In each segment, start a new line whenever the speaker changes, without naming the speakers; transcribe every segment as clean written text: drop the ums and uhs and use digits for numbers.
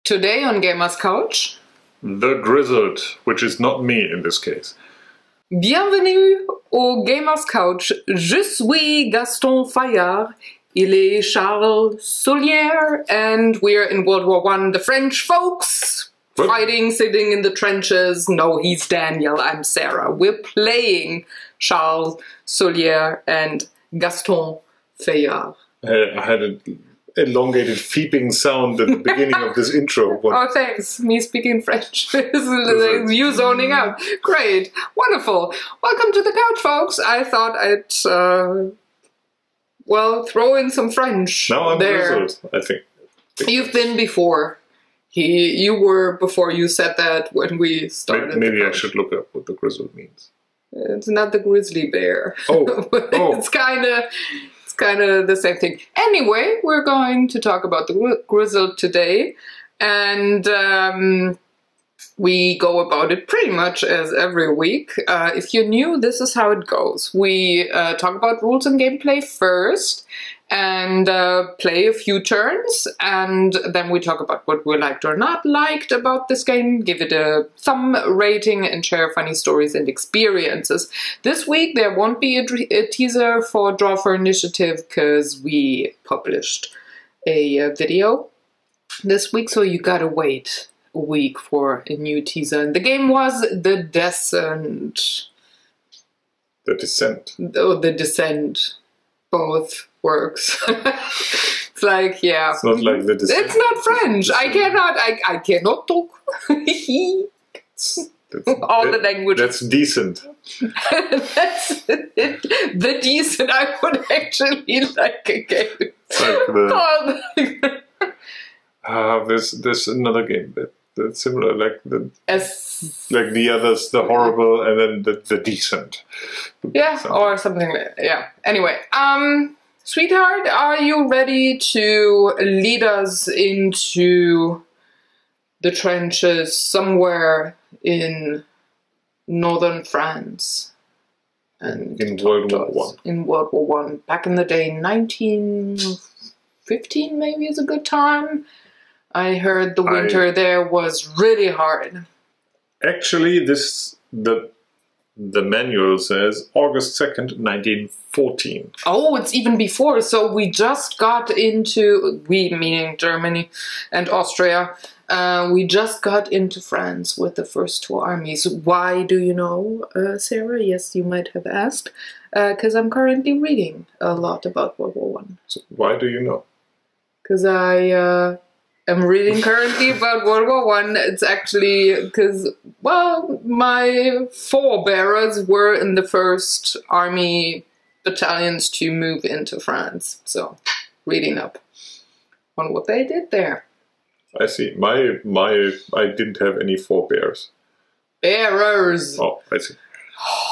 Today on Gamers Couch,
the Grizzled, which is not me in this case.
Bienvenue au Gamers Couch. Je suis Gaston Fayard. Il est Charles Solier, and we're in World War I. The French folks fighting, sitting in the trenches. No, he's Daniel. I'm Sarah. We're playing Charles Solier and Gaston Fayard.
I had an elongated feeping sound at the beginning of this intro.
Oh, thanks. Me speaking French. You zoning out. Great. Wonderful. Welcome to the couch, folks. I thought I'd, throw in some French.
Now I'm
there.
Grizzled, I think.
You've been before. You were before you said that when we started.
Maybe I should look up what the Grizzled means.
It's not the grizzly bear.
Oh.
It's kind of the same thing. Anyway, we're going to talk about the Grizzled today, and we go about it pretty much as every week. If you're new, this is how it goes. We talk about rules and gameplay first, and play a few turns, and then we talk about what we liked or not liked about this game, give it a thumb rating, and share funny stories and experiences. This week there won't be a teaser for Draw for Initiative because we published a video this week, so you gotta wait a week for a new teaser. And the game was The Descent.
The Descent.
Oh, The Descent. Both works. It's like, yeah.
It's not like The Descent.
It's not French. I cannot talk. All the languages.
That's decent.
That's it. The Decent. I would actually like a game.
There's another game that's similar, like the others, the horrible, and then the decent.
Yeah, or something like that. Yeah. Anyway, sweetheart, are you ready to lead us into the trenches somewhere in northern France? And
in World War One.
In World War One, back in the day, 1915 maybe is a good time. I heard the winter there was really hard. Actually,
the manual says August 2nd, 1914.
Oh, it's even before. So we just got into, we meaning Germany and Austria, we just got into France with the first two armies. Why do you know, Sarah? Yes, you might have asked. Because I'm currently reading a lot about World War I.
So why do you know?
Because I'm reading currently about World War I. It's actually because, well, my forebearers were in the first army battalions to move into France. So, reading up on what they did there.
I see. I didn't have any forebears.
Bearers!
Oh, I see.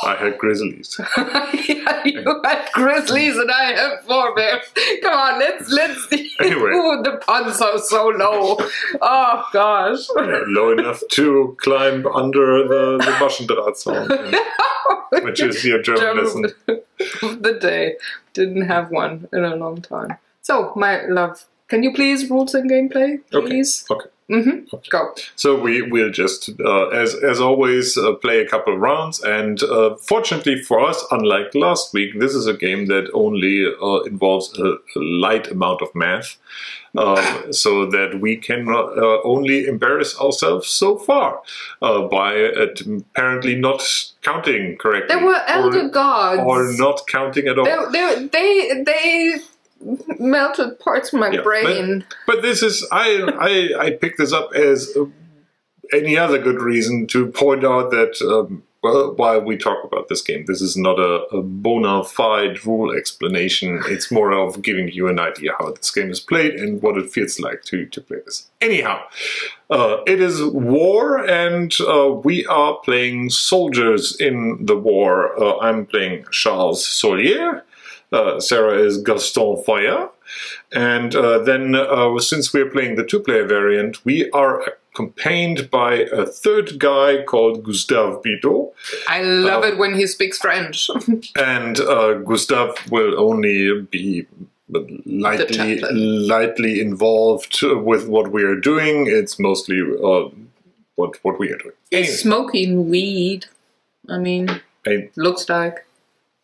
I had grizzlies.
Yeah, you had grizzlies and I have forebears. Come on, let's
anyway.
Ooh, the puns are so low. Oh gosh.
Yeah, low enough to climb under the Maschendrahtzaun, which is your German lesson
of the day. Didn't have one in a long time. So, my love, can you please rules and gameplay, please?
Okay.
Okay. Go.
So we'll just, as always, play a couple of rounds, and fortunately for us, unlike last week, this is a game that only involves a light amount of math, so that we can only embarrass ourselves so far by apparently not counting correctly.
There were elder gods.
Or not counting at all.
They melted parts of my brain.
But this is, I picked this up as any other good reason to point out that, while we talk about this game, this is not a bona fide rule explanation. It's more of giving you an idea how this game is played and what it feels like to play this. Anyhow, it is war, and we are playing soldiers in the war. I'm playing Charles Solier. Sarah is Gaston Fayard, and then since we're playing the two-player variant, we are accompanied by a third guy called Gustave Bito.
I love it when he speaks French.
And Gustave will only be lightly involved with what we are doing. It's mostly what we are doing. Anyway.
Smoking weed. I mean, looks like.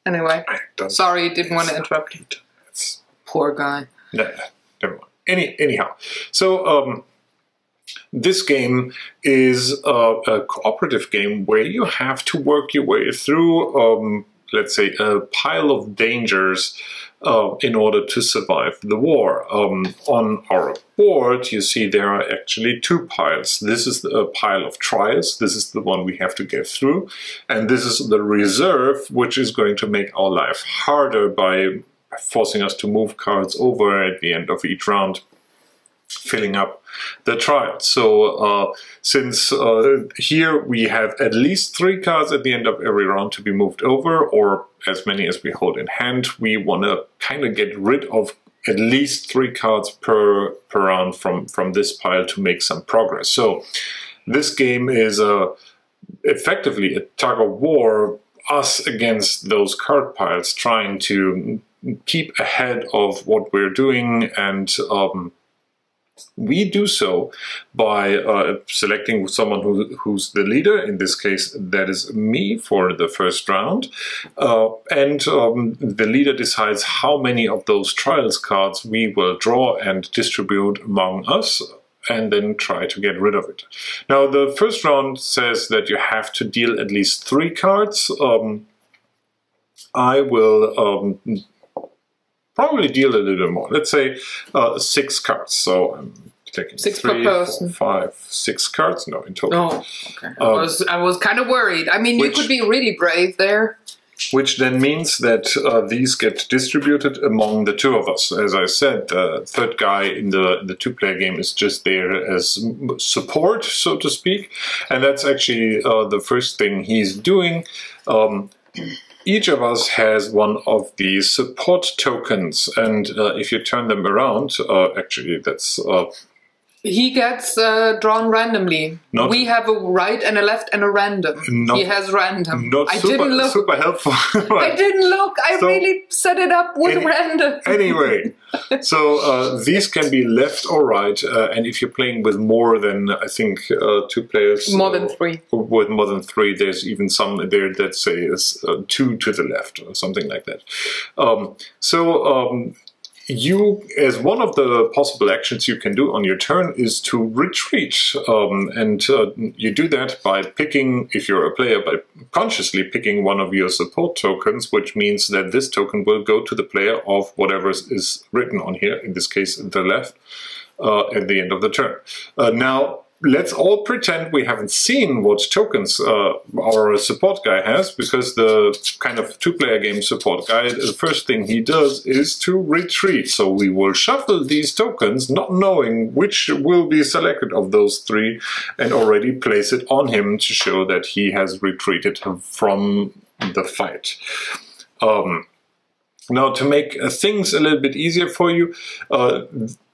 Anyway, sorry, didn't want to interrupt you. Poor guy.
Nah, never mind. Anyhow, so this game is a cooperative game where you have to work your way through, let's say, a pile of dangers in order to survive the war. On our board, you see there are actually two piles. This is a pile of trials. This is the one we have to get through. And this is the reserve, which is going to make our life harder by forcing us to move cards over at the end of each round, filling up the trials. So since here we have at least 3 cards at the end of every round to be moved over, or as many as we hold in hand, we want to kind of get rid of at least 3 cards per round from this pile to make some progress. So this game is effectively a tug of war, us against those card piles, trying to keep ahead of what we're doing, and we do so by selecting someone who's the leader. In this case, that is me for the first round. And the leader decides how many of those trials cards we will draw and distribute among us, and then try to get rid of it. Now, the first round says that you have to deal at least 3 cards. I will probably deal a little more. Let's say 6 cards. So I'm taking
6
3,
per person.
4, 5, 6 cards. No, in total.
Oh, okay. I was kind of worried. I mean, you could be really brave there.
Which then means that these get distributed among the 2 of us. As I said, the third guy in the 2-player game is just there as support, so to speak. And that's actually the first thing he's doing. Each of us has one of the support tokens, and if you turn them around, actually that's...
he gets drawn randomly. We have a right and a left and a random. He has random.
Not super helpful.
Right. I didn't look. I really set it up with random.
Anyway, so these can be left or right, and if you're playing with more than, I think, 2 players...
More than 3.
With more than 3, there's even some there that say is 2 to the left, or something like that. You, as one of the possible actions you can do on your turn, is to retreat. And you do that by picking, if you're a player, by consciously picking one of your support tokens, which means that this token will go to the player of whatever is written on here, in this case, the left, at the end of the turn. Now, let's all pretend we haven't seen what tokens our support guy has, because the kind of 2-player game support guy, the first thing he does is to retreat. So we will shuffle these tokens, not knowing which will be selected of those 3, and already place it on him to show that he has retreated from the fight. Now, to make things a little bit easier for you,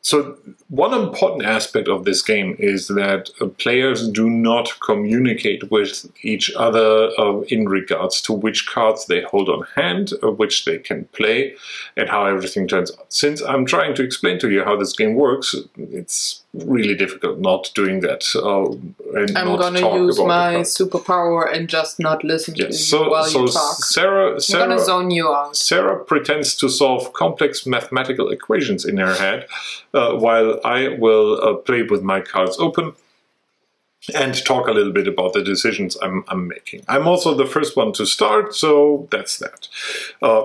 so one important aspect of this game is that players do not communicate with each other in regards to which cards they hold on hand, which they can play, and how everything turns out. Since I'm trying to explain to you how this game works, it's really difficult not doing that. And
I'm going to use my superpower and just not listen to you while you talk. I'm going to zone you out.
Sarah pretends to solve complex mathematical equations in her head, while I will play with my cards open and talk a little bit about the decisions I'm making. I'm also the first one to start, so that's that.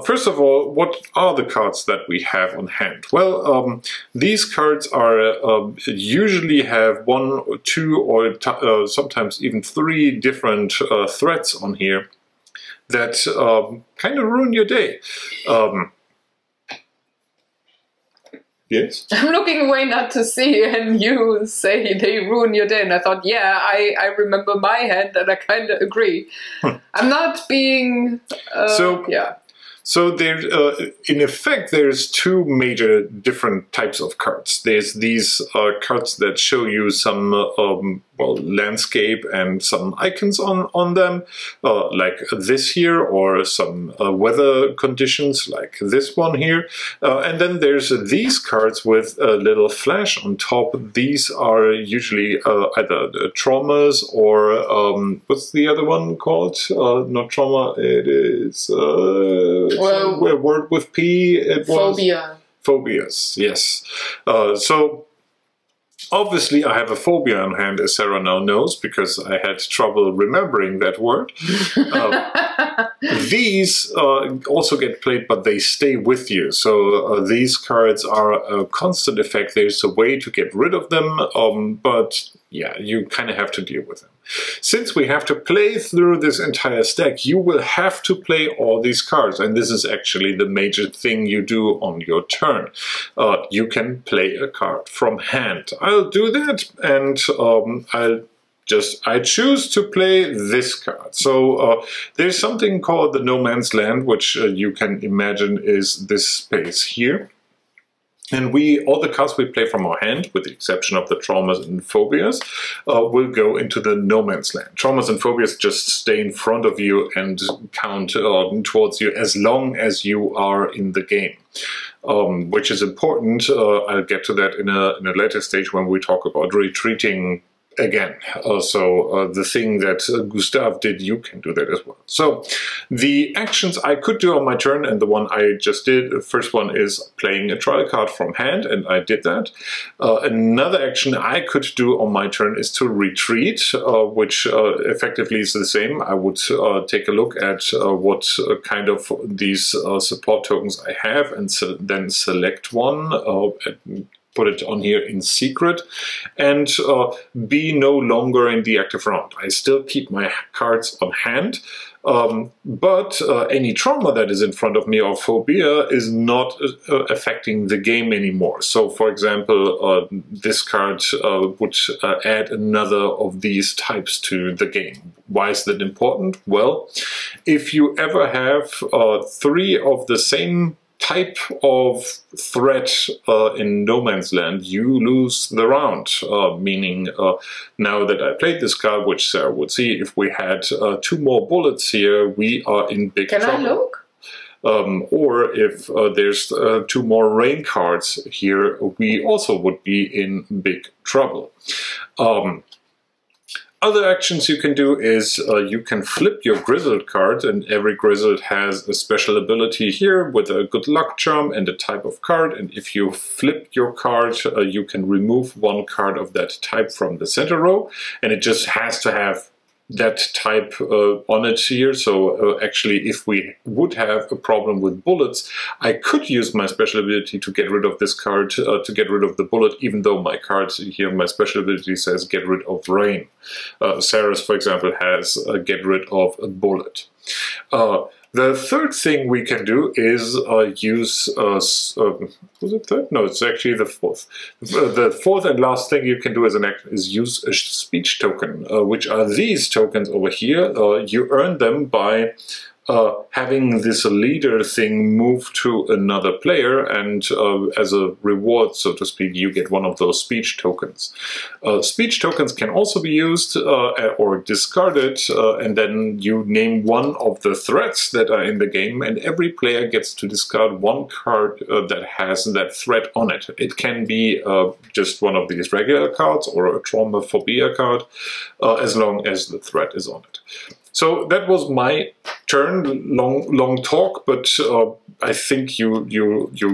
First of all, what are the cards that we have on hand? Well, these cards are usually have 1 or 2 or sometimes even 3 different threats on here that kind of ruin your day. Yes?
I'm looking away not to see, and you say they ruin your day, and I thought, yeah, I remember my hand, and I kind of agree. I'm not being...
So there, in effect, there's 2 major different types of cards. There's these cards that show you some, well, landscape and some icons on them, like this here, or some weather conditions like this one here. And then there's these cards with a little flash on top. These are usually either traumas or what's the other one called? Not trauma, it is a word with P. It was
phobia.
Phobias, yes. So obviously I have a phobia on hand, as Sarah now knows, because I had trouble remembering that word. These also get played, but they stay with you. So these cards are a constant effect. There's a way to get rid of them, but yeah, you kind of have to deal with them. Since we have to play through this entire stack, you will have to play all these cards, and this is actually the major thing you do on your turn. You can play a card from hand. I'll do that, and I choose to play this card. So there's something called the No Man's Land, which you can imagine is this space here. And all the cards we play from our hand, with the exception of the traumas and phobias, will go into the no man's land. Traumas and phobias just stay in front of you and count towards you as long as you are in the game, which is important. I'll get to that in a later stage when we talk about retreating again. The thing that Gustav did, you can do that as well. So the actions I could do on my turn, and the one I just did, the first one is playing a trial card from hand, and I did that. Another action I could do on my turn is to retreat, which effectively is the same. I would take a look at what kind of these support tokens I have, and then select one, put it on here in secret, and be no longer in the active round. I still keep my cards on hand, but any trauma that is in front of me or phobia is not affecting the game anymore. So, for example, this card would add another of these types to the game. Why is that important? Well, if you ever have 3 of the same type of threat in No Man's Land, you lose the round. Meaning, now that I played this card, which Sarah would see, if we had 2 more bullets here, we are in big trouble.
Can I look?
Or if there's 2 more rain cards here, we also would be in big trouble. Other actions you can do is you can flip your Grizzled card, and every Grizzled has a special ability here with a good luck charm and a type of card, and if you flip your card, you can remove 1 card of that type from the center row, and it just has to have that type on it here. So actually, if we would have a problem with bullets, I could use my special ability to get rid of this card, to get rid of the bullet, even though my card here, my special ability says get rid of rain. Sarah's, for example, has get rid of a bullet. The third thing we can do is use, was it third? No, it's actually the fourth. The fourth and last thing you can do as an action is use a speech token, which are these tokens over here. You earn them by having this leader thing move to another player, and as a reward, so to speak, you get 1 of those speech tokens. Speech tokens can also be used or discarded, and then you name 1 of the threats that are in the game, and every player gets to discard 1 card that has that threat on it. It can be just 1 of these regular cards or a trauma phobia card, as long as the threat is on it. So that was my turn. Long talk, but I think you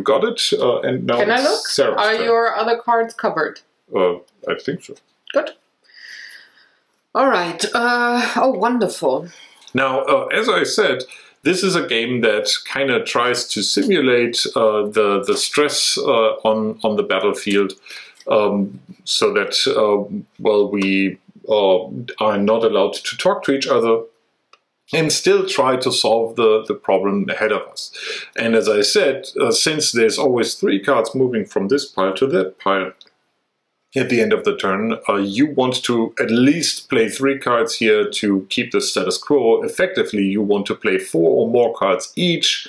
got it. And now
can I look?
Sarah's
Are
turn.
your other cards covered?
I think so.
Good. All right. Oh, wonderful.
Now, as I said, this is a game that kind of tries to simulate the stress on the battlefield, so that well, we are not allowed to talk to each other and still try to solve the problem ahead of us. And as I said, since there's always 3 cards moving from this pile to that pile at the end of the turn, you want to at least play 3 cards here to keep the status quo. Effectively, you want to play 4 or more cards each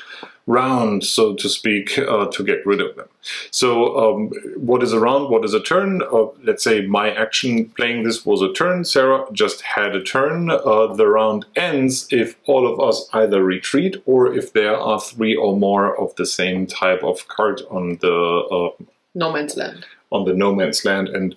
round, so to speak, to get rid of them. So what is a round? What is a turn? Let's say my action playing this was a turn. Sarah just had a turn. The round ends if all of us either retreat or if there are 3 or more of the same type of card on the
no man's land.
On the no man's land, and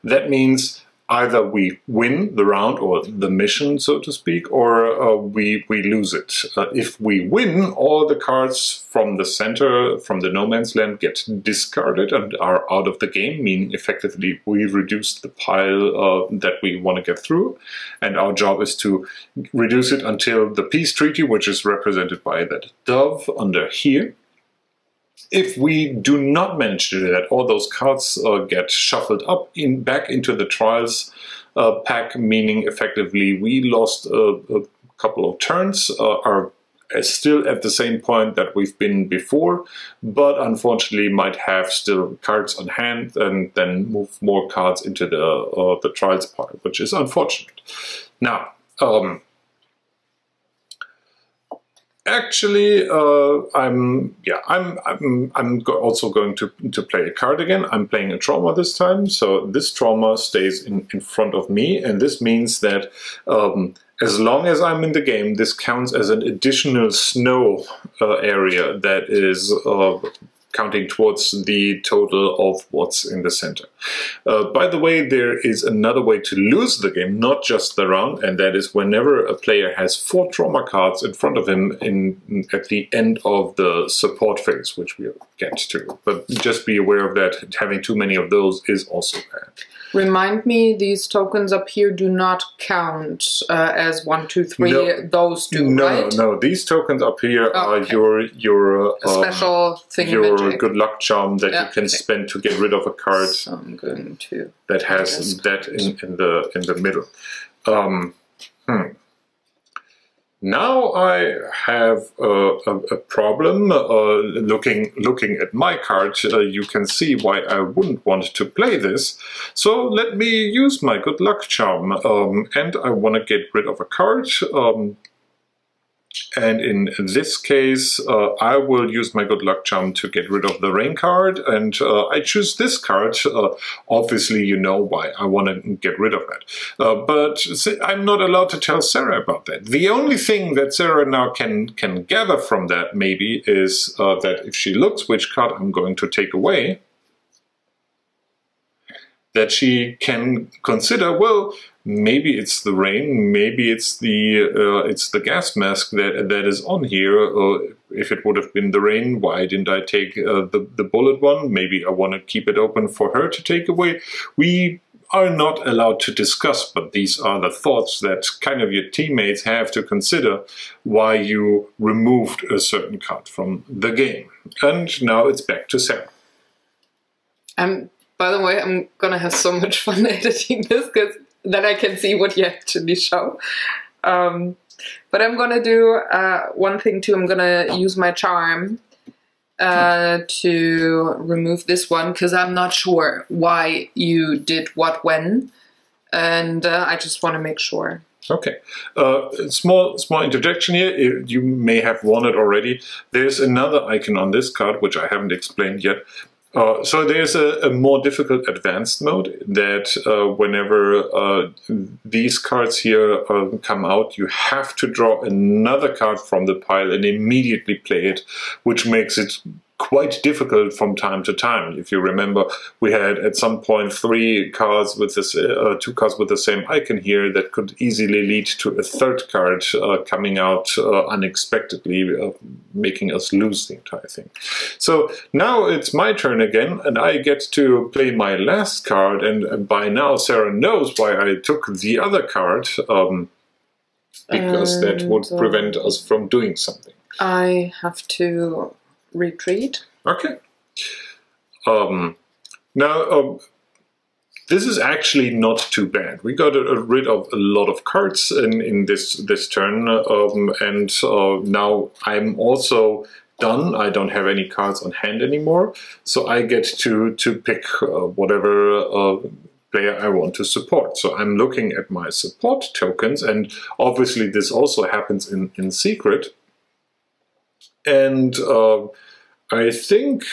that means either we win the round or the mission, so to speak, or we lose it. If we win, all the cards from the center, from the no man's land, get discarded and are out of the game, meaning effectively we reduce the pile that we want to get through. And our job is to reduce it until the peace treaty, which is represented by that dove under here. If we do not manage to do that, all those cards get shuffled up back into the trials pack, meaning effectively we lost a couple of turns, are still at the same point that we've been before, but unfortunately might have still cards on hand and then move more cards into the trials part, which is unfortunate. Now, actually, I'm also going to play a card again. I'm playing a trauma this time, so this trauma stays in front of me, and this means that as long as I'm in the game, this counts as an additional snow area that is counting towards the total of what's in the center. By the way, there is another way to lose the game, not just the round, and that is whenever a player has 4 trauma cards in front of him at the end of the support phase, which we'll get to. But just be aware of that. Having too many of those is also bad.
Remind me, these tokens up here do not count as 1, 2, 3. No, those do, right?
No. These tokens up here are your
special thing.
Your good luck charm that you can spend to get rid of a card.
So I'm going to
that has that in the middle. Now I have a problem. Looking at my card, you can see why I wouldn't want to play this. So let me use my good luck charm, and I want to get rid of a card. And in this case, I will use my good luck charm to get rid of the rain card, and I choose this card. Obviously, you know why I want to get rid of that. But I'm not allowed to tell Sarah about that. The only thing that Sarah now can gather from that, maybe, is that if she looks which card I'm going to take away, that she can consider, well, maybe it's the rain, maybe it's the gas mask that is on here. If it would have been the rain, why didn't I take the bullet one? Maybe I want to keep it open for her to take away. We are not allowed to discuss, but these are the thoughts that kind of your teammates have to consider why you removed a certain card from the game. And now it's back to Sarah.
By the way, I'm gonna have so much fun editing this because then I can see what you actually show. But I'm gonna do one thing too. I'm gonna use my charm to remove this one because I'm not sure why you did what when, and I just want to make sure.
Okay, small interjection here. You may have won it already. There's another icon on this card which I haven't explained yet. So there's a more difficult advanced mode that whenever these cards here come out, you have to draw another card from the pile and immediately play it, which makes it quite difficult from time to time. If you remember, we had at some point 2 cards with the same icon here that could easily lead to a 3rd card coming out unexpectedly, making us lose the entire thing. So now it's my turn again, and I get to play my last card, and by now Sarah knows why I took the other card, because that would prevent us from doing something.
I have to retreat.
Okay. Now, this is actually not too bad. We got rid of a lot of cards in this turn, and now I'm also done. I don't have any cards on hand anymore, so I get to pick whatever player I want to support. So I'm looking at my support tokens, and obviously this also happens in secret. and I think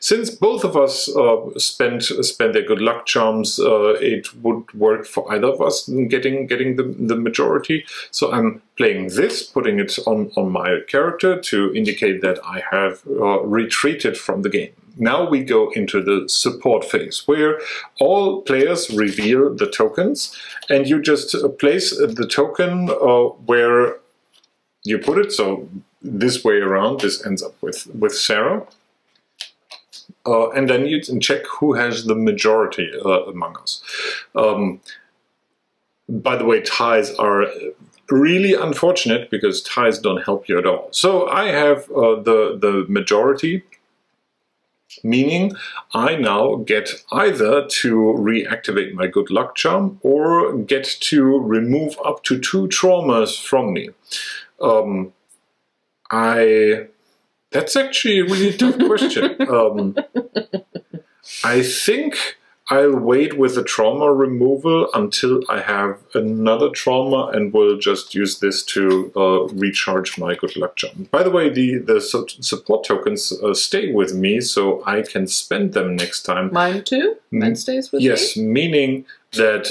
since both of us spent their good luck charms, it would work for either of us getting the majority. So I'm playing this, putting it on my character to indicate that I have retreated from the game. Now we go into the support phase, where all players reveal the tokens, and you just place the token where you put it. So this way around, this ends up with Sarah. And then you can check who has the majority among us. By the way, ties are really unfortunate because ties don't help you at all. So I have the majority, meaning I now get either to reactivate my good luck charm or get to remove up to 2 traumas from me. That's actually a really tough question. I think I'll wait with the trauma removal until I have another trauma, and will just use this to recharge my good luck charm. By the way, the support tokens stay with me, so I can spend them next time.
Mine too? Mine stays with me?
Yes, meaning that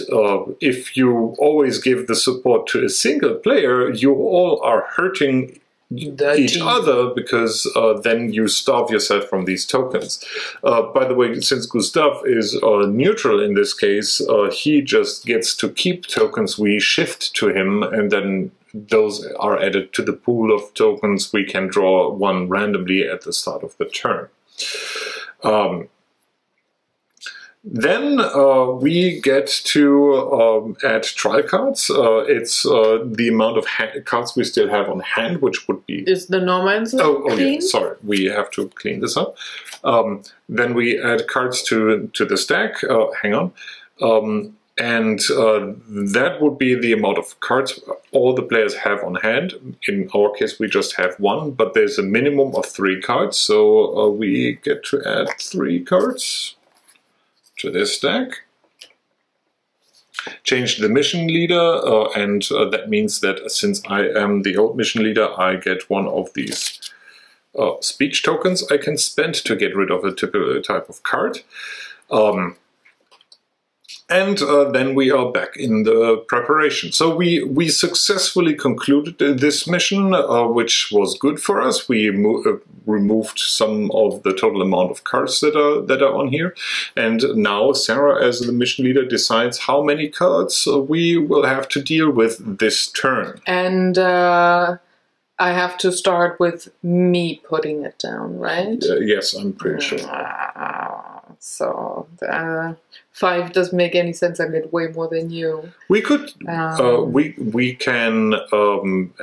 if you always give the support to a single player, you all are hurting each other, because then you starve yourself from these tokens. By the way, since Gustav is neutral in this case, he just gets to keep tokens we shift to him, and then those are added to the pool of tokens. We can draw one randomly at the start of the turn. Then we get to add trial cards. It's the amount of cards we still have on hand, which would be...
Is the normal
clean? Yeah, sorry, we have to clean this up. Then we add cards to the stack. Hang on. And that would be the amount of cards all the players have on hand. In our case, we just have 1, but there's a minimum of 3 cards, so we get to add 3 cards to this stack. Change the mission leader, and that means that since I am the old mission leader, I get 1 of these speech tokens I can spend to get rid of a typical type of card. And then we are back in the preparation. So we successfully concluded this mission, which was good for us. We removed some of the total amount of cards that are on here. And now Sarah, as the mission leader, decides how many cards we will have to deal with this turn.
And I have to start with me putting it down, right?
Yes, I'm pretty sure.
So 5 doesn't make any sense. I get way more than you.
We could, we can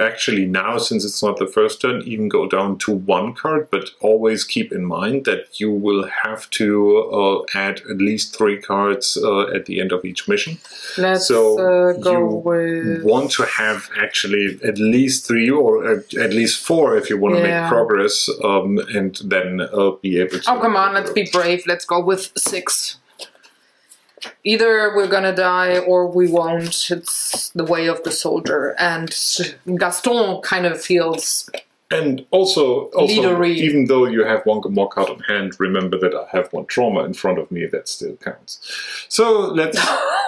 actually now, since it's not the first turn, even go down to 1 card. But always keep in mind that you will have to add at least 3 cards at the end of each mission.
Let's
so
go with...
want to have actually at least 3 or at least 4 if you want to make progress, and then be able to...
Oh, come on, let's be brave. Let's go with 6. Either we're gonna die or we won't. It's the way of the soldier. And Gaston kind of feels...
And also even though you have 1 more card on hand, remember that I have 1 trauma in front of me that still counts. So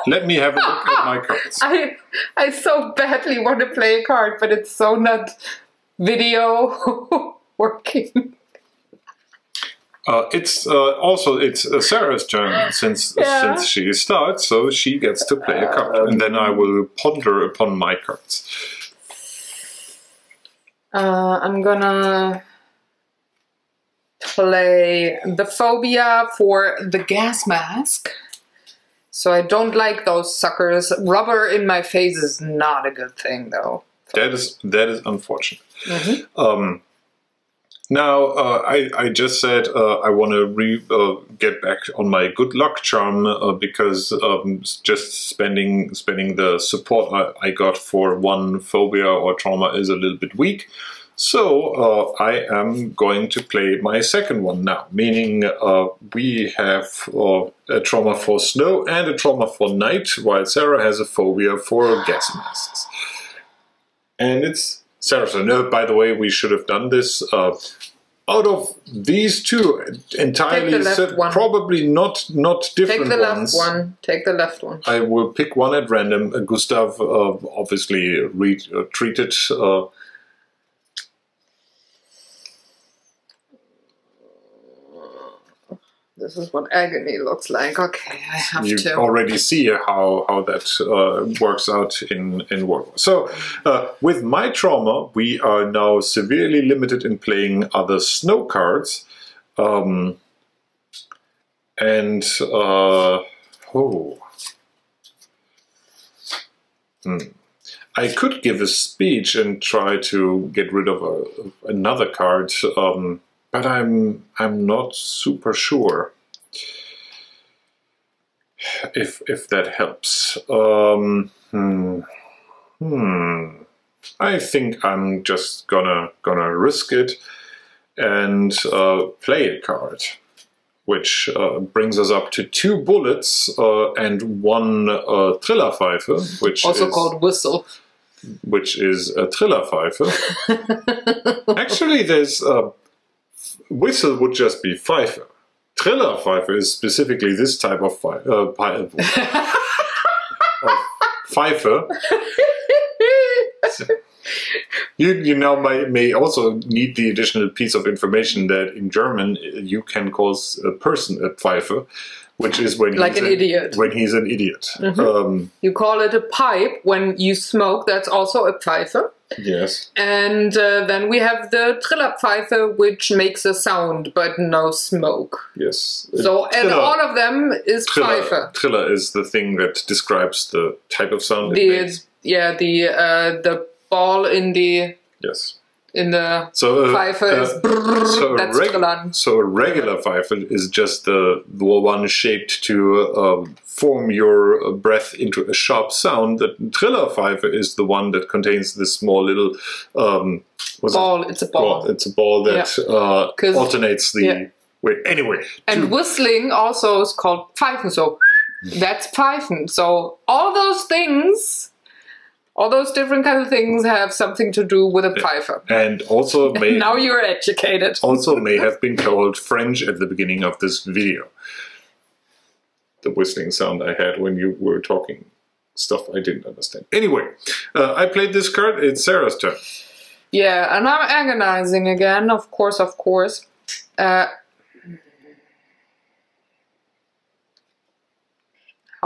let me have a look at my cards.
I so badly want to play a card, but it's so not video working.
It's Sarah's turn since she starts, so she gets to play a card, and then I will ponder upon my cards.
I'm gonna play the phobia for the gas mask. So I don't like those suckers. Rubber in my face is not a good thing, though.
That is unfortunate. Mm-hmm. Now, I just said I want to get back on my good luck charm because just spending the support I got for 1 phobia or trauma is a little bit weak. So I am going to play my second one now, meaning we have a trauma for snow and a trauma for night, while Sarah has a phobia for gas masks. And it's Sarah, so no, by the way, we should have done this. Out of these two, entirely probably not different
ones. Take the
ones.
left one. Take the left one.
I will pick one at random. Gustav obviously treated.
This is what agony looks like. Okay, I have to.
You already see how that works out in War. So, with my trauma, we are now severely limited in playing other snow cards. I could give a speech and try to get rid of another card. But I'm not super sure if that helps. I think I'm just gonna risk it and play a card, which brings us up to 2 bullets and 1 Trillerpfeife, which
also
is
called whistle,
which is a Trillerpfeife. Actually, there's whistle would just be Pfeife. Trillerpfeife is specifically this type of Pfeife. You now may also need the additional piece of information that in German you can call a person a Pfeife, which is when
like an idiot.
When he's an idiot.
You call it a pipe when you smoke. That's also a Pfeife.
Yes.
And then we have the Trillerpfeife, which makes a sound but no smoke.
Yes.
So and all of them is Pfeife.
Triller is the thing that describes the type of sound it makes.
Yeah, the ball in the in the Pfeife is brrr, that's Trillern.
So a regular Pfeife is just the one shaped to form your breath into a sharp sound. The Trillerpfeife is the one that contains this small little
ball. It's a ball.
It's a ball that alternates the way. Anyway,
and whistling also is called Pfeifen. So that's Pfeifen. So all those things. All those different kinds of things have something to do with a Pfeife. And also now you're educated.
Also may have been called French at the beginning of this video. The whistling sound I had when you were talking stuff I didn't understand. Anyway, I played this card. It's Sarah's turn.
Yeah, and I'm agonizing again, of course. How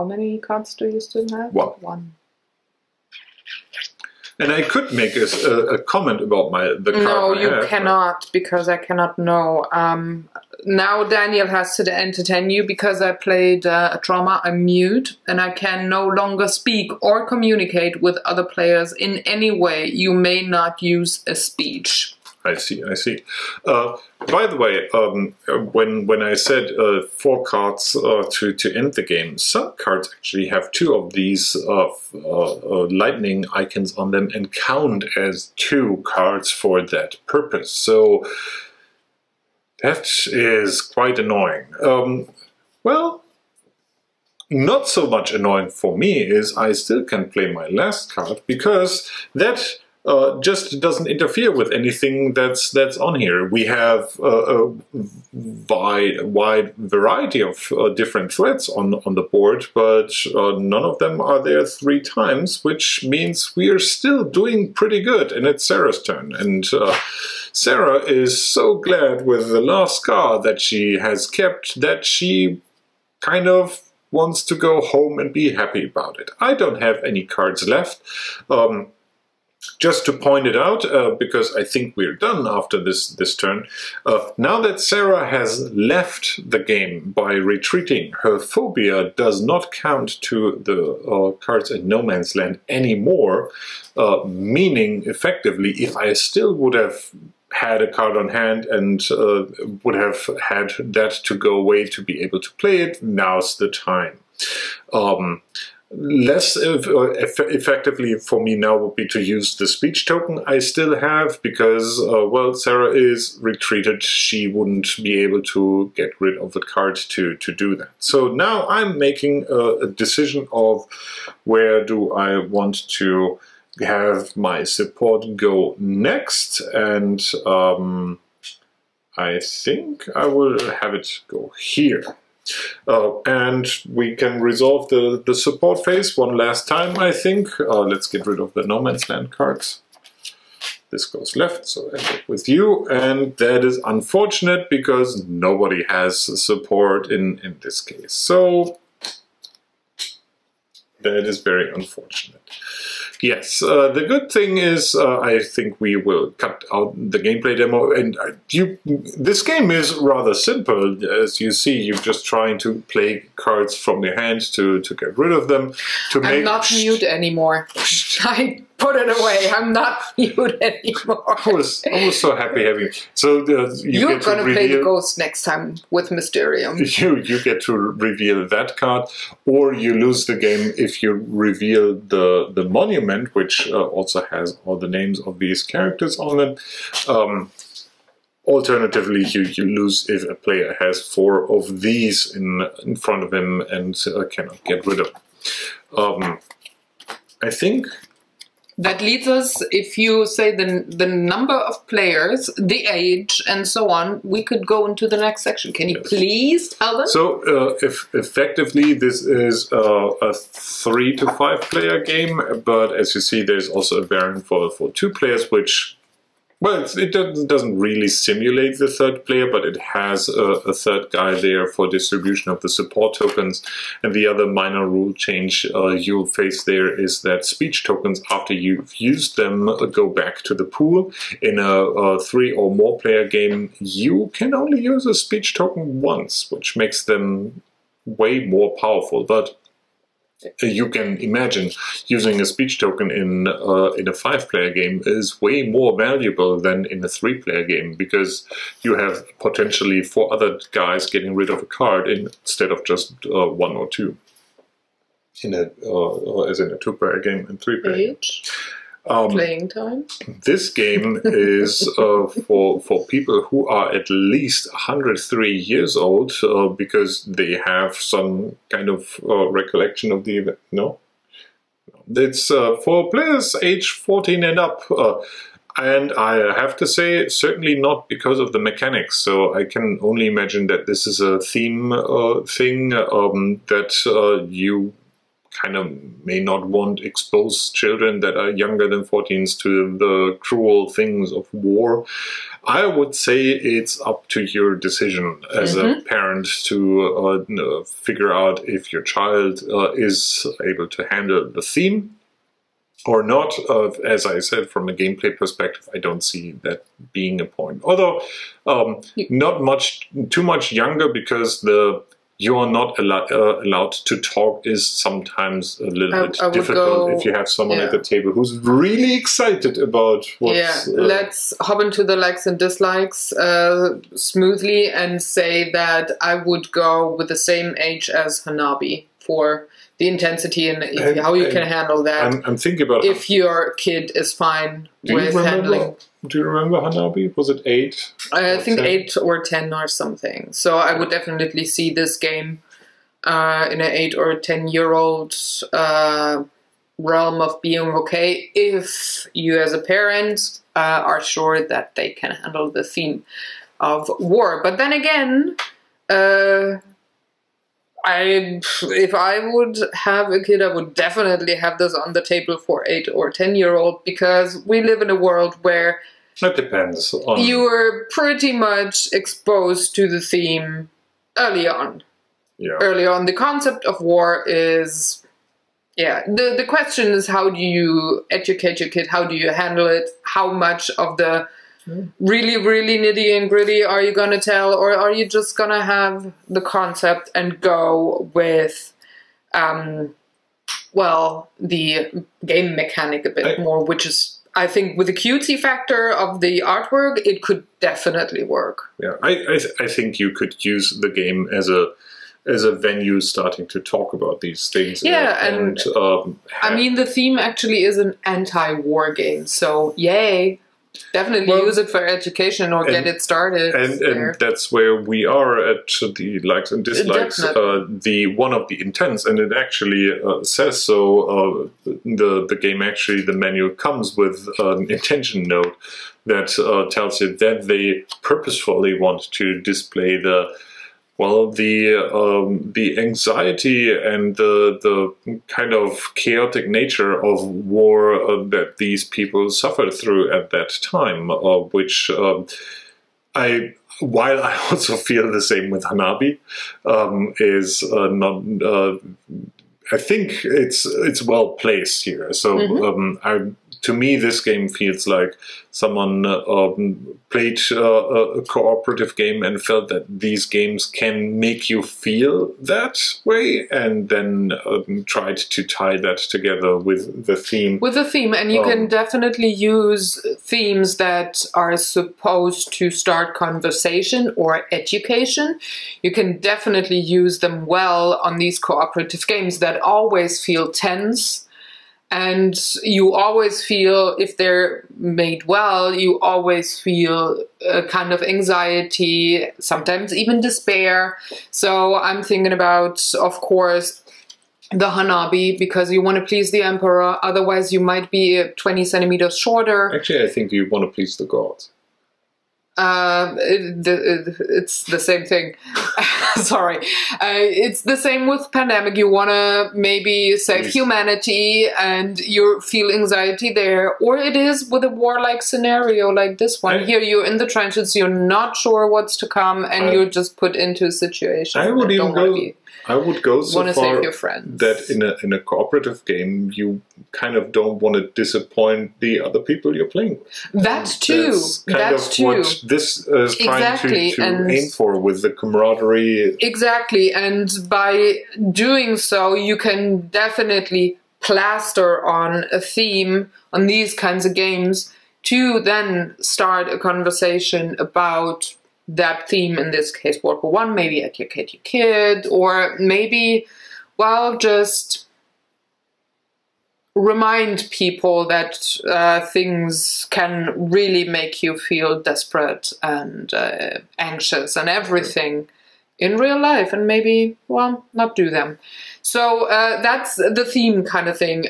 many cards do you still have?
One. And I could make a comment about the card.
No, you cannot, because I cannot know. Now Daniel has to entertain you because I played a trauma. I'm mute, and I can no longer speak or communicate with other players in any way. You may not use a speech.
I see. By the way, when I said 4 cards to end the game, some cards actually have 2 of these lightning icons on them and count as 2 cards for that purpose. So that is quite annoying. Well, not so much annoying for me is I still can play my last card because that just doesn't interfere with anything that's on here. We have a wide variety of different threats on the board, but none of them are there 3 times, which means we are still doing pretty good. And it's Sarah's turn, and Sarah is so glad with the last card that she has kept that she kind of wants to go home and be happy about it. I don't have any cards left. Just to point it out, because I think we're done after this turn, now that Sarah has left the game by retreating, her phobia does not count to the cards in No Man's Land anymore, meaning effectively if I still would have had a card on hand and would have had that to go away to be able to play it, now's the time. Less effectively for me now would be to use the speech token I still have because, well, Sarah is retreated. She wouldn't be able to get rid of the card to do that. So now I'm making a decision of where do I want to have my support go next, and I think I will have it go here. And we can resolve the support phase one last time, I think. Let's get rid of the No Man's Land cards. This goes left, so I end up with you, and that is unfortunate because nobody has support in this case. So that is very unfortunate. Yes, the good thing is I think we will cut out the gameplay demo, and this game is rather simple. As you see, you're just trying to play cards from your hand to get rid of them.
I'm not mute anymore. I put it away. I'm not mute anymore.
I was so happy having. So
you're gonna play the ghost next time with Mysterium.
You get to reveal that card, or you lose the game if you reveal the monument, which also has all the names of these characters on them. Alternatively, you lose if a player has 4 of these in front of him and cannot get rid of them. I think
that leads us, if you say the number of players, the age, and so on, we could go into the next section. Can you please tell them?
So, if effectively this is a 3 to 5 player game, but as you see, there's also a variant for 2 players, which, well, it doesn't really simulate the third player, but it has a third guy there for distribution of the support tokens. And the other minor rule change you'll face there is that speech tokens, after you've used them, go back to the pool. In a 3 or more player game, you can only use a speech token once, which makes them way more powerful. But you can imagine using a speech token in a 5-player game is way more valuable than in a 3-player game, because you have potentially 4 other guys getting rid of a card instead of just 1 or 2. As in a 2-player game and 3-player game.
Playing time.
This game is for people who are at least 103 years old, because they have some kind of recollection of the event. No? It's for players age 14 and up. And I have to say, certainly not because of the mechanics. So I can only imagine that this is a theme thing that you kind of may not want expose children that are younger than 14s to the cruel things of war. I would say it's up to your decision as a parent to figure out if your child is able to handle the theme or not. As I said, from a gameplay perspective, I don't see that being a point. Although not too much younger, because you are not allowed to talk is sometimes a little bit difficult if you have someone at the table who's really excited about what's...
Let's hop into the likes and dislikes smoothly and say that I would go with the same age as Hanabi for the intensity and how you can handle that.
I'm thinking about...
If your kid is fine with handling...
Do you remember Hanabi? Was it 8?
I think 8 or 10 or something. So I would definitely see this game in an 8 or 10-year-old realm of being okay if you as a parent are sure that they can handle the theme of war. But then again, if I would have a kid, I would definitely have this on the table for 8 or 10-year-old, because we live in a world where
it depends on...
you were pretty much exposed to the theme early on.
Yeah. Early
on, the concept of war is... The question is, how do you educate your kid? How do you handle it? How much of the really, really nitty and gritty are you going to tell? Or are you just going to have the concept and go with, the game mechanic a bit more, which is, I think, with the cutesy factor of the artwork, it could definitely work.
Yeah, I think you could use the game as a venue starting to talk about these things.
Yeah, I mean, the theme actually is an anti-war game, so yay. Definitely use it for education or get it started.
And that's where we are at the likes and dislikes. One of the intents, and it actually says so. The game actually, the manual comes with an intention note that tells you that they purposefully want to display the anxiety and the kind of chaotic nature of war that these people suffered through at that time, which while I also feel the same with Hanabi, is not. I think it's well placed here. So to me, this game feels like someone played a cooperative game and felt that these games can make you feel that way, and then tried to tie that together with the theme. With the theme,
and you can definitely use themes that are supposed to start conversation or education. You can definitely use them well on these cooperative games that always feel tense. And you always feel, if they're made well, you always feel a kind of anxiety, sometimes even despair. So I'm thinking about, of course, the Hanabi, because you want to please the emperor. Otherwise, you might be 20 centimeters shorter.
Actually, I think you want to please the gods.
It's the same thing. Sorry. It's the same with pandemic. You want to maybe save humanity and you feel anxiety there. Or it is with a warlike scenario like this one. Here you're in the trenches, you're not sure what's to come, and you're just put into a situation.
I would go so far
save your friends.
That in a cooperative game, you kind of don't want to disappoint the other people you're playing with.
That's too.
That's what this is trying to aim for with the camaraderie.
Exactly, and by doing so, you can definitely plaster on a theme on these kinds of games to then start a conversation about that theme, in this case World War I, maybe educate your kid, or maybe, well, just remind people that things can really make you feel desperate and anxious and everything in real life, and maybe, well, not do them. So that's the theme kind of thing.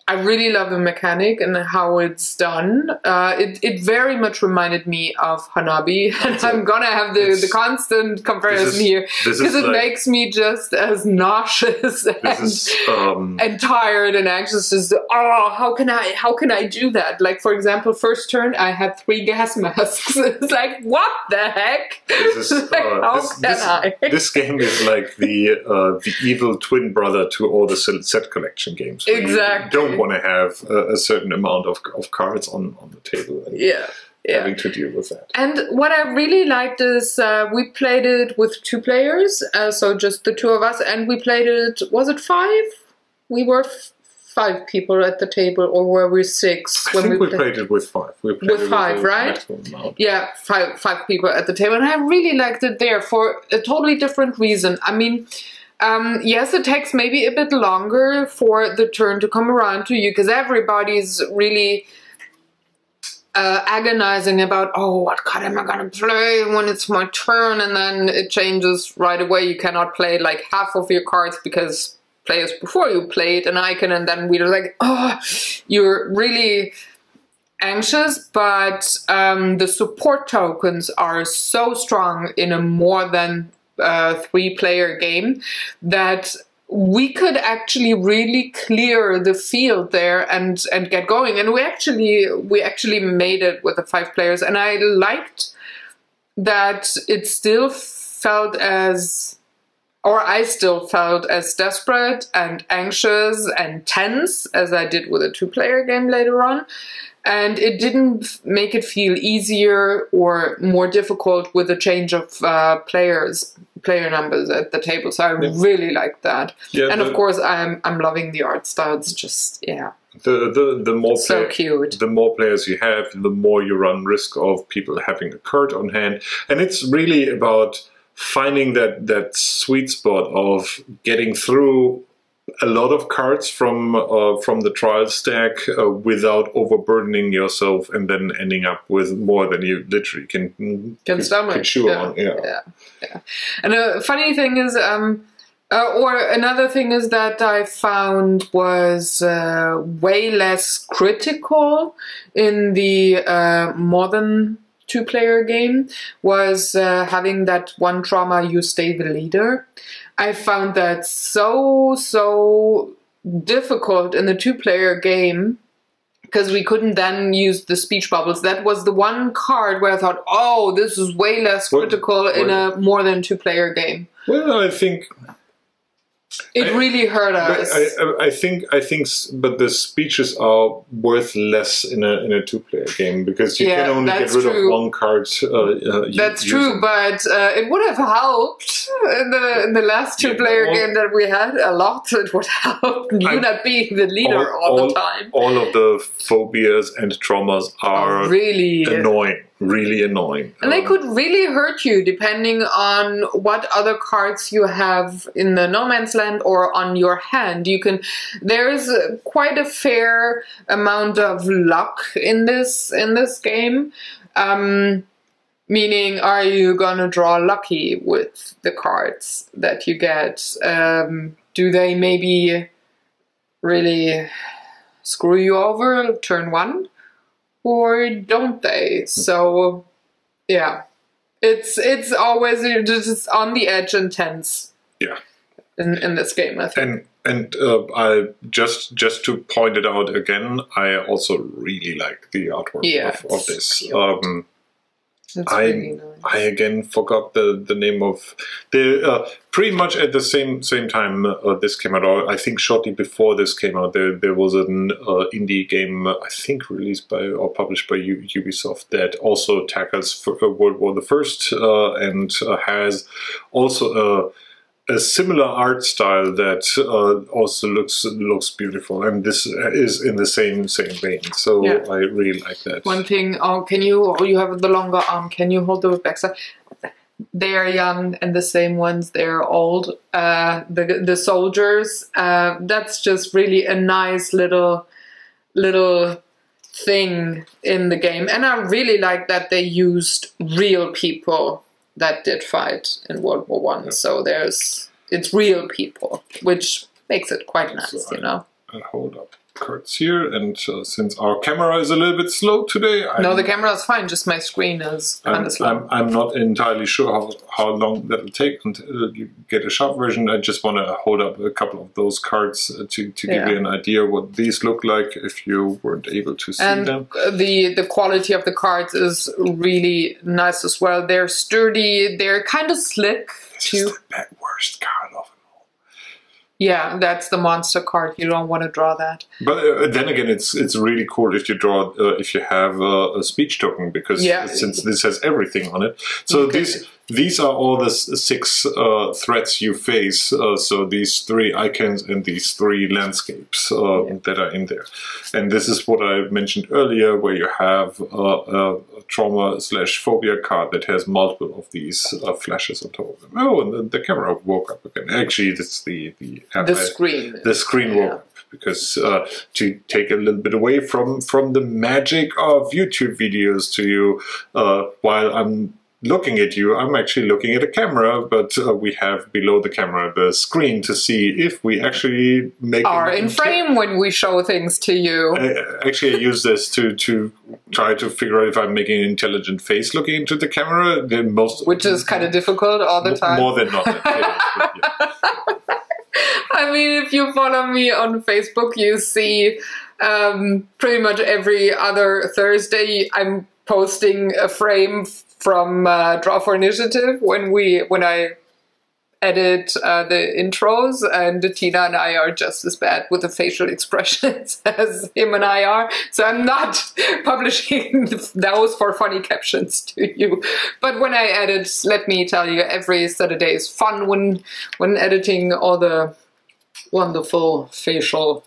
I really love the mechanic and how it's done. It very much reminded me of Hanabi, and I'm gonna have the constant comparison here because it makes me just as nauseous and tired and anxious. Just how can I do that? Like, for example, first turn I had 3 gas masks. It's like, what the heck?
This game is like the evil twin brother to all the set collection games.
Exactly.
You don't want to have a certain amount of cards on the table and having to deal with that.
And what I really liked is we played it with 2 players, so just the 2 of us, and we played it, was it 5? We were 5 people at the table, or were we 6?
I think we played it with 5. We played
with 5, right? Yeah, 5 people at the table, and I really liked it there for a totally different reason. I mean, yes, it takes maybe a bit longer for the turn to come around to you, because everybody's really agonizing about, oh, what card am I going to play when it's my turn, and then it changes right away. You cannot play like half of your cards because players before you played an icon, and then we're like, oh, you're really anxious. But the support tokens are so strong in a more than 3-player game that we could actually really clear the field there and get going. And we actually made it with the 5 players, and I liked that it still felt as, or I still felt as desperate and anxious and tense as I did with a 2-player game later on. And it didn't make it feel easier or more difficult with the change of player numbers at the table. So I really like that. Yeah, and of course, I'm loving the art style. It's just,
the more
so cute.
The more players you have, the more you run risk of people having a card on hand. And it's really about finding that sweet spot of getting through a lot of cards from the trial stack without overburdening yourself and then ending up with more than you literally can
stomach.
chew
Yeah.
on.
Yeah. And a funny thing is, or another thing is that I found was way less critical in the modern two-player game was having that one trauma, you stay the leader. I found that so difficult in the two-player game because we couldn't then use the speech bubbles. That was the one card where I thought, oh, this is way less critical in a more than two-player game.
Well, I think
it really hurt us.
I think, but the speeches are worth less in a two-player game because you can only get rid of one card.
That's true, but it would have helped in the last two-player game that we had a lot. It would help you not being the leader all the time.
All of the phobias and traumas are
really
annoying. Really annoying.
And they could really hurt you depending on what other cards you have in the no man's land or on your hand. There's quite a fair amount of luck in this game. Meaning, are you gonna draw lucky with the cards that you get? Do they maybe really screw you over turn one? Or don't they? So, yeah, it's always just on the edge and tense.
Yeah,
in this game, I think.
And I just to point it out again, I also really like the artwork of this.
Really nice.
I again forgot the name of the pretty much at the same time this came out. I think shortly before this came out, there was an indie game I think released by or published by Ubisoft that also tackles World War I and has also a similar art style that also looks beautiful, and this is in the same vein. So I really like that.
One thing, you have the longer arm. Can you hold the backside? They are young, and the same ones, they're old. The soldiers. That's just really a nice little thing in the game, and I really like that they used real people that did fight in World War I. So it's real people, which makes it quite nice, you know.
I hold up cards here, and since our camera is a little bit slow today,
the camera is fine. Just my screen is kind of slow.
I'm not entirely sure how long that'll take until you get a sharp version. I just want to hold up a couple of those cards to give you an idea what these look like if you weren't able to see them.
The quality of the cards is really nice as well. They're sturdy. They're kind of slick too.
It's the worst card of them all.
Yeah, that's the monster card. You don't want to draw that.
But then again, it's really cool if you draw if you have a speech token, because since this has everything on it. So these are all the 6 threats you face. So these 3 icons and these 3 landscapes that are in there. And this is what I mentioned earlier, where you have a trauma/phobia card that has multiple of these flashes on top of them. Oh, and the camera woke up again. Actually, that's the screen. The screen woke up. Because to take a little bit away from the magic of YouTube videos to you, while I'm looking at you, I'm actually looking at a camera, but we have below the camera the screen to see if we actually
are in frame when we show things to you.
Actually, I use this to try to figure out if I'm making an intelligent face looking into the camera.
Which is kind of difficult all the time.
More than not.
I mean, if you follow me on Facebook, you see pretty much every other Thursday I'm posting a frame from Draw for Initiative when I edit the intros, and Tina and I are just as bad with the facial expressions as him and I are. So I'm not publishing those for funny captions to you. But when I edit, let me tell you, every Saturday is fun when editing all the wonderful facial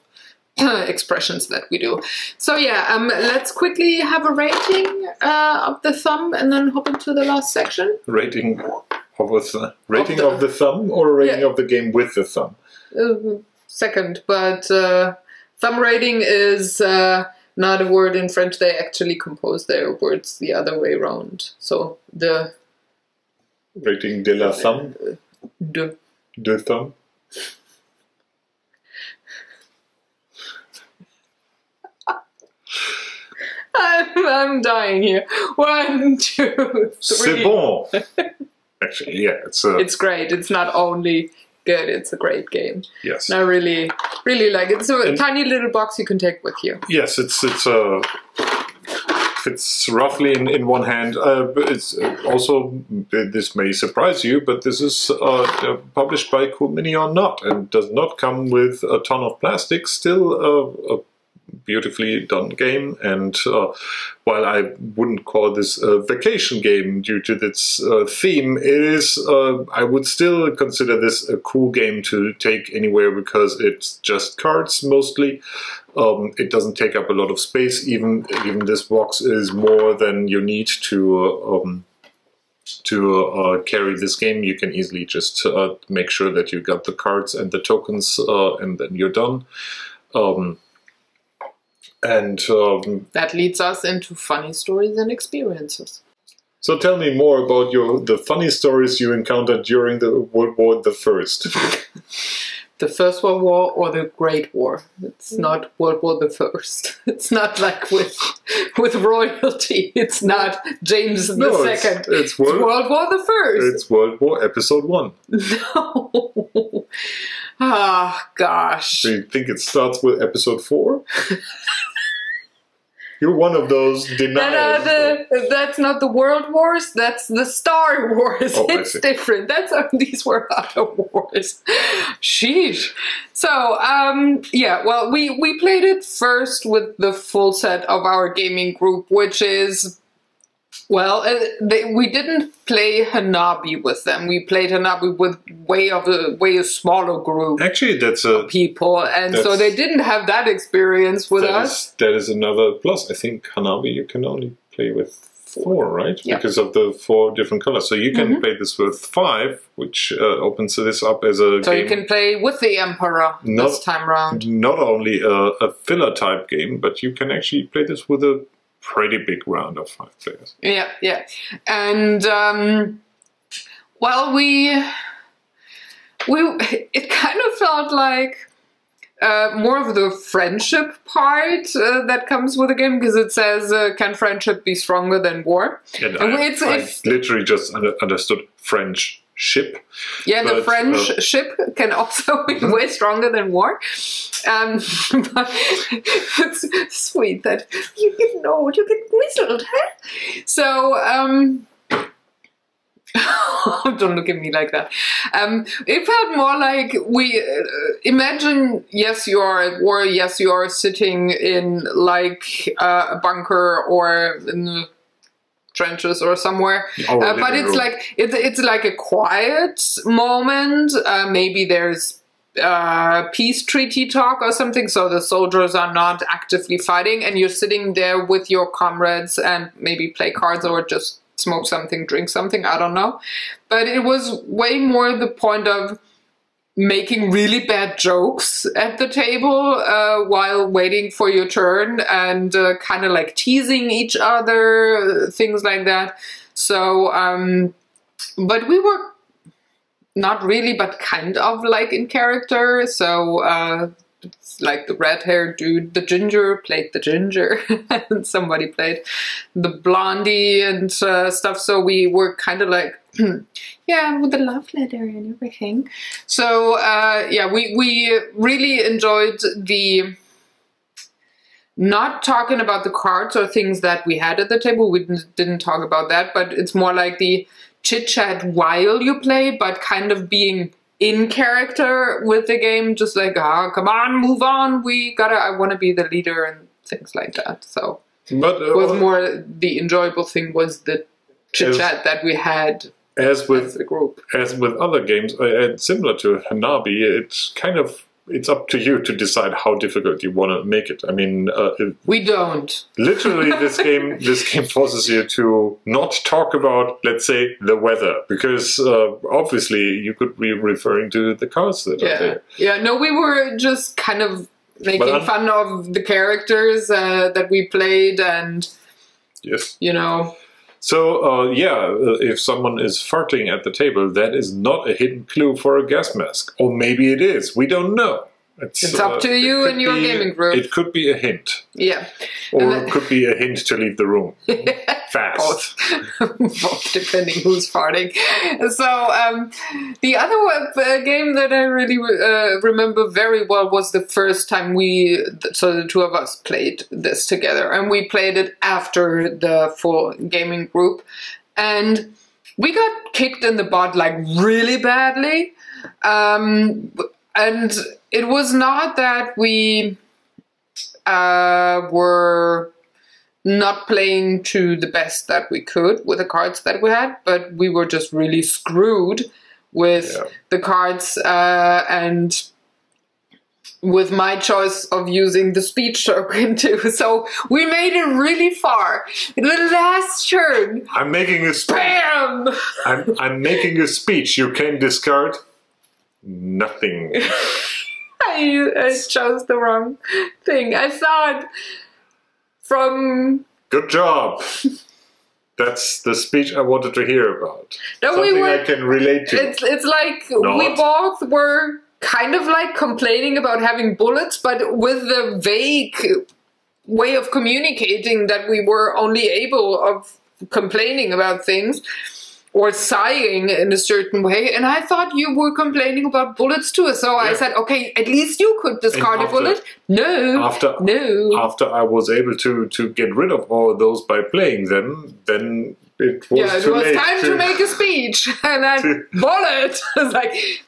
expressions that we do. So yeah, let's quickly have a rating of the thumb and then hop into the last section.
Rating of the thumb or rating of the game with the thumb?
second, but thumb rating is not a word in French. They actually compose their words the other way around. So the
rating de la thumb, de thumb.
I'm dying here. 1, 2, 3.
C'est bon. Actually, yeah,
it's great. It's not only good; it's a great game.
Yes,
I really like it. It's a tiny little box you can take with you.
Yes, it's roughly in one hand. It's also, this may surprise you, but this is published by Cool Mini or not, and does not come with a ton of plastic. Still a beautifully done game, and while I wouldn't call this a vacation game due to its theme, it is, I would still consider this a cool game to take anywhere, because it's just cards mostly. It doesn't take up a lot of space. Even this box is more than you need to carry this game. You can easily just make sure that you got the cards and the tokens, and then you're done. That
leads us into funny stories and experiences.
So tell me more about the funny stories you encountered during the World War the First.
The First World War or the Great War. It's not World War the First. It's not like with royalty. It's not James the Second.
It's
World War the First.
It's World War Episode 1.
No. Ah, gosh.
Do you think it starts with Episode 4? You're one of those deniers.
That's not the World Wars, that's the Star Wars.
Oh,
it's different. These were other wars. Sheesh. So, yeah, well, we played it first with the full set of our gaming group, which is, well, we didn't play Hanabi with them. We played Hanabi with way a smaller group.
Actually, that's
people, and so they didn't have that experience with us.
That is another plus. I think Hanabi you can only play with 4, right?
Yeah.
Because of the 4 different colors. So you can play this with 5, which opens this up as a game.
So you can play with the Emperor this time round. Not
only a filler type game, but you can actually play this with a pretty big round of 5 players.
Yeah, yeah. And, well, it kind of felt like more of the friendship part that comes with the game, because it says, can friendship be stronger than war?
And I literally just understood friendship.
Yeah, the French ship can also be way stronger than war. But it's sweet that you get old, you get grizzled, huh? So, don't look at me like that. It felt more like we imagine, yes, you are at war, yes, you are sitting in like a bunker or in the trenches or somewhere, but it's like it's like a quiet moment. Maybe there's peace treaty talk or something, so the soldiers are not actively fighting, and you're sitting there with your comrades and maybe play cards or just smoke something, drink something, I don't know. But it was way more the point of making really bad jokes at the table while waiting for your turn, and kind of like teasing each other, things like that. So, but we were not really, but kind of like in character. So it's like the red-haired dude, the ginger, played the ginger, and somebody played the blondie and stuff. So we were kind of like, yeah, with the love letter and everything. So yeah, we really enjoyed the not talking about the cards or things that we had at the table. We didn't talk about that, but it's more like the chit-chat while you play, but kind of being in character with the game, just like, come on, move on, I want to be the leader and things like that. So
but
it was more, the enjoyable thing was the chit-chat that we had as the group.
As with other games, similar to Hanabi, it kind of it's up to you to decide how difficult you want to make it. I mean,
we don't.
Literally, this game forces you to not talk about, let's say, the weather, because obviously you could be referring to the cards that are there.
Yeah, no, we were just kind of making fun of the characters that we played, and you know.
So, if someone is farting at the table, that is not a hidden clue for a gas mask. Or maybe it is. We don't know.
It's up to you and your gaming group.
It could be a hint.
Yeah.
Or it could be a hint to leave the room. Fast.
Both, depending who's farting. So, the other game that I really remember very well was the first time the two of us played this together. And we played it after the full gaming group. And we got kicked in the butt, like, really badly. And it was not that we were not playing to the best that we could with the cards that we had, but we were just really screwed with the cards and with my choice of using the speech token too. So we made it really far. The last turn.
I'm making a speech.
Bam!
I'm making a speech. You can discard nothing.
I chose the wrong thing. I thought from...
Good job. That's the speech I wanted to hear about.
No,
something I can relate to.
It's like we both were kind of like complaining about having bullets, but with the vague way of communicating that we were only able of complaining about things. Or sighing in a certain way, and I thought you were complaining about bullets too. So I said, okay, at least you could discard a bullet. No,
After I was able to get rid of all of those by playing them, then it was too late
time to make a speech, and I bullet. It's like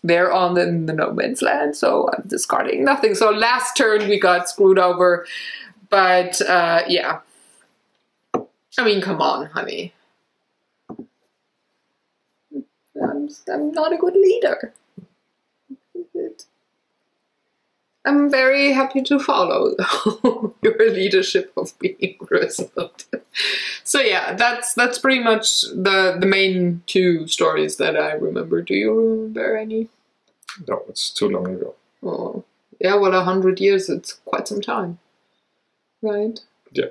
they're on the no man's land, so I'm discarding nothing. So last turn we got screwed over, but yeah. I mean, come on, honey. I'm not a good leader. I'm very happy to follow your leadership of being Grizzled. So yeah, that's pretty much the main two stories that I remember. Do you remember any?
No, it's too long ago.
Oh, yeah. Well, 100 years, it's quite some time, right? Yeah.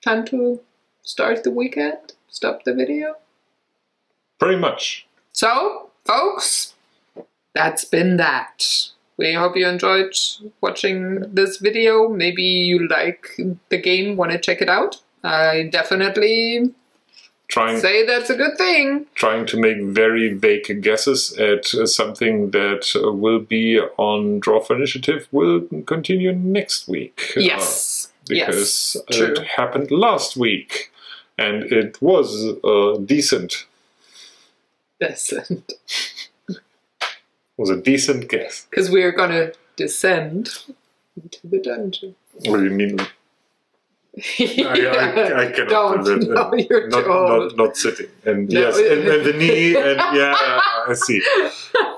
Time to start the weekend. Stop the video?
Pretty much.
So, folks, that's been that. We hope you enjoyed watching this video. Maybe you like the game, want to check it out. I definitely say that's a good thing. Trying
to make very vague guesses at something that will be on Draw for Initiative will continue next week.
Yes.
Because it happened last week. And it was decent.
Decent.
Was a decent guess.
Because we're going to descend into the dungeon.
What do you mean? I cannot do that.
No, you're too old.
Not sitting. And yes, and the knee, and I see.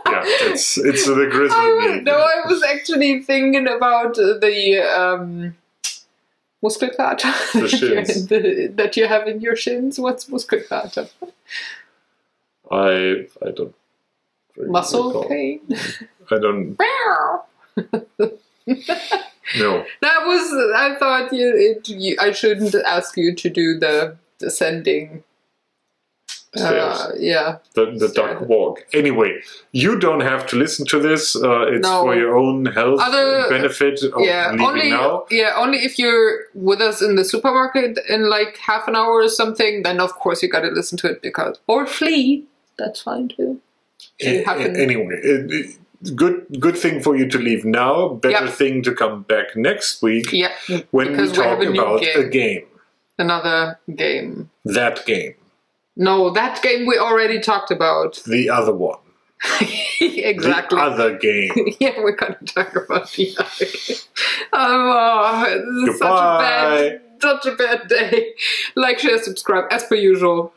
Yeah, it's the grizzly knee.
No, I was actually thinking about the... Muskelkater that you have in your shins. What's Muskelkater?
I don't. Really
Muscle pain.
I don't. No.
I thought I shouldn't ask you to do the descending.
The duck walk. Anyway, you don't have to listen to this. It's for your own health benefit of leaving now.
Yeah, only if you're with us in the supermarket in like half an hour or something, then of course you got to listen to it or flee. That's fine too.
Anyway, good thing for you to leave now. Better thing to come back next week.
Yeah,
when we talk about a game.
Another game.
That game.
No, that game we already talked about.
The other one.
Exactly.
The other game.
Yeah, we're going to talk about the other game. This is such a bad day. Like, share, subscribe, as per usual.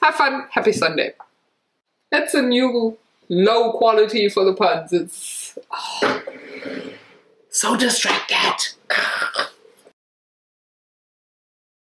Have fun. Happy Sunday. That's a new low quality for the puns. It's so distracted.